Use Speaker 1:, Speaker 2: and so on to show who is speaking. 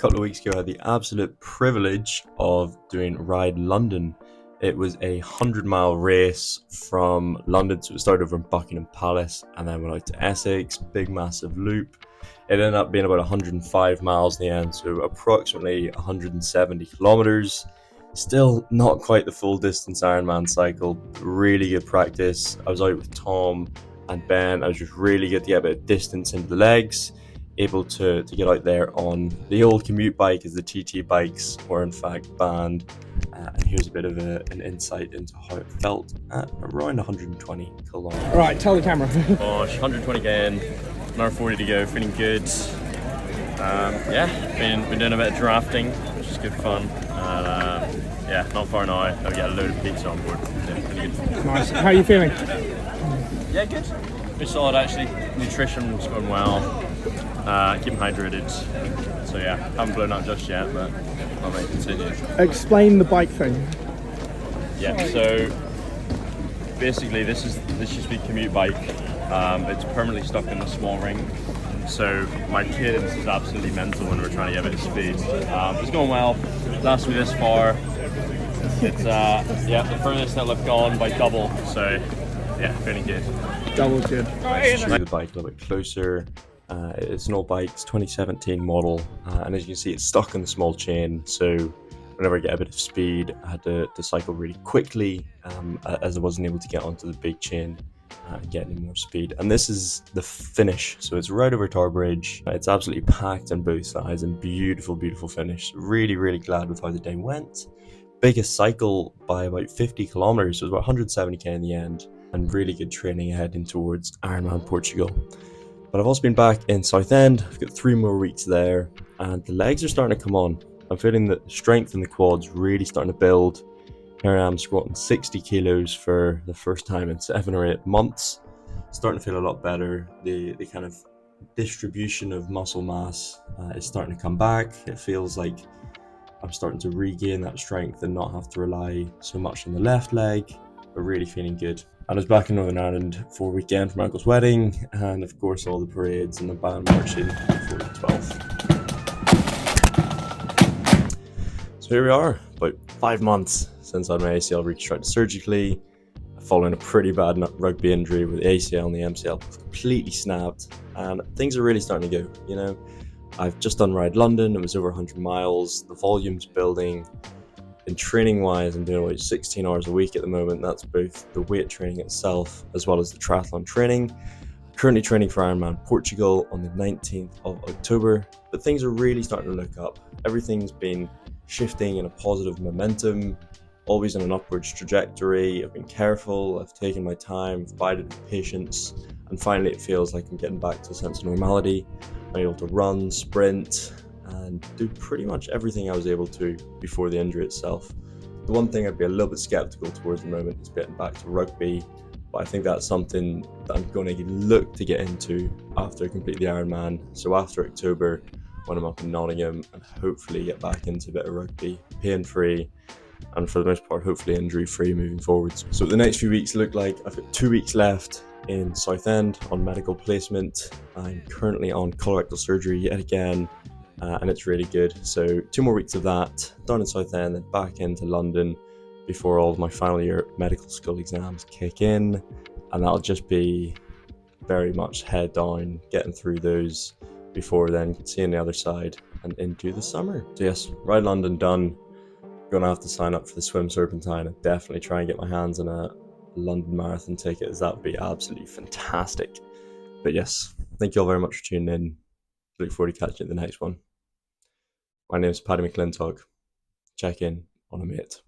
Speaker 1: couple of weeks ago, I had the absolute privilege of doing Ride London. It was a 100-mile race from London, so it started over in Buckingham Palace and then went out to Essex, big massive loop. It ended up being about 105 miles in the end, so approximately 170 kilometers. Still not quite the full distance Ironman cycle. Really good practice. I was out with Tom and Ben. I was just really good to get a bit of distance into the legs, able to get out there on the old commute bike, as the TT bikes were in fact banned. And here's a bit of an insight into how it felt at around 120 kilometers.
Speaker 2: All right, tell the camera.
Speaker 1: Gosh, 120 in, another 40 to go, feeling good. Been doing a bit of drafting, which is good fun. And not far now. I'll get a load of pizza on board. Yeah, pretty good.
Speaker 2: Nice. How are you feeling?
Speaker 1: Yeah, good. Pretty solid actually. Nutrition's going well. Keeping hydrated. So yeah, haven't blown out just yet, but I may continue.
Speaker 2: Explain the bike thing.
Speaker 1: Yeah, so basically this used to be a commute bike. It's permanently stuck in the small ring. So my cadence is absolutely mental when we're trying to get a bit of speed. It's going well. Lasted me this far. It's the furthest that I've gone by double. So yeah, feeling good.
Speaker 2: Double good.
Speaker 1: Let's show you the bike a little bit closer. It's an old bike, it's 2017 model, and as you can see, it's stuck in the small chain. So whenever I get a bit of speed, I had to cycle really quickly, as I wasn't able to get onto the big chain and get any more speed. And this is the finish, so it's right over Tower Bridge. It's absolutely packed on both sides and beautiful finish. Really glad with how the day went. Biggest cycle by about 50 kilometers, so it was about 170k in the end, and really good training heading towards Ironman Portugal. But I've also been back in Southend. I've got 3 more weeks there, and the legs are starting to come on. I'm feeling the strength in the quads really starting to build. Here I am squatting 60 kilos for the first time in 7 or 8 months. Starting to feel a lot better. The kind of distribution of muscle mass is starting to come back. It feels like I'm starting to regain that strength and not have to rely so much on the left leg, but really feeling good. And I was back in Northern Ireland for a weekend for my uncle's wedding, and of course all the parades and the band marching before the 12th. So here we are, about 5 months since I had my ACL reconstructed surgically, following a pretty bad rugby injury with the ACL and the MCL completely snapped, and things are really starting to go, I've just done Ride London. It was over 100 miles, the volume's building. In training wise, I'm doing about 16 hours a week at the moment. That's both the weight training itself as well as the triathlon training. Currently training for Ironman Portugal on the 19th of October, but things are really starting to look up. Everything's been shifting in a positive momentum, always on an upwards trajectory. I've been careful, I've taken my time, I've bided with patience, and finally it feels like I'm getting back to a sense of normality. I'm able to run, sprint, and do pretty much everything I was able to before the injury itself. The one thing I'd be a little bit skeptical towards the moment is getting back to rugby, but I think that's something that I'm going to look to get into after I complete the Ironman. So after October, when I'm up in Nottingham, and hopefully get back into a bit of rugby, pain-free, and for the most part, hopefully injury-free moving forwards. So the next few weeks look like I've got 2 weeks left in Southend on medical placement. I'm currently on colorectal surgery yet again, and it's really good. So 2 more weeks of that, done in Southend, then back into London before all of my final year medical school exams kick in, and that'll just be very much head down, getting through those before then seeing the other side and into the summer. So yes, Ride London done. Gonna have to sign up for the Swim Serpentine and definitely try and get my hands on a London Marathon ticket, as that would be absolutely fantastic. But yes, thank you all very much for tuning in. Look forward to catching you at the next one. My name is Paddy McClintock. Check in on a mate.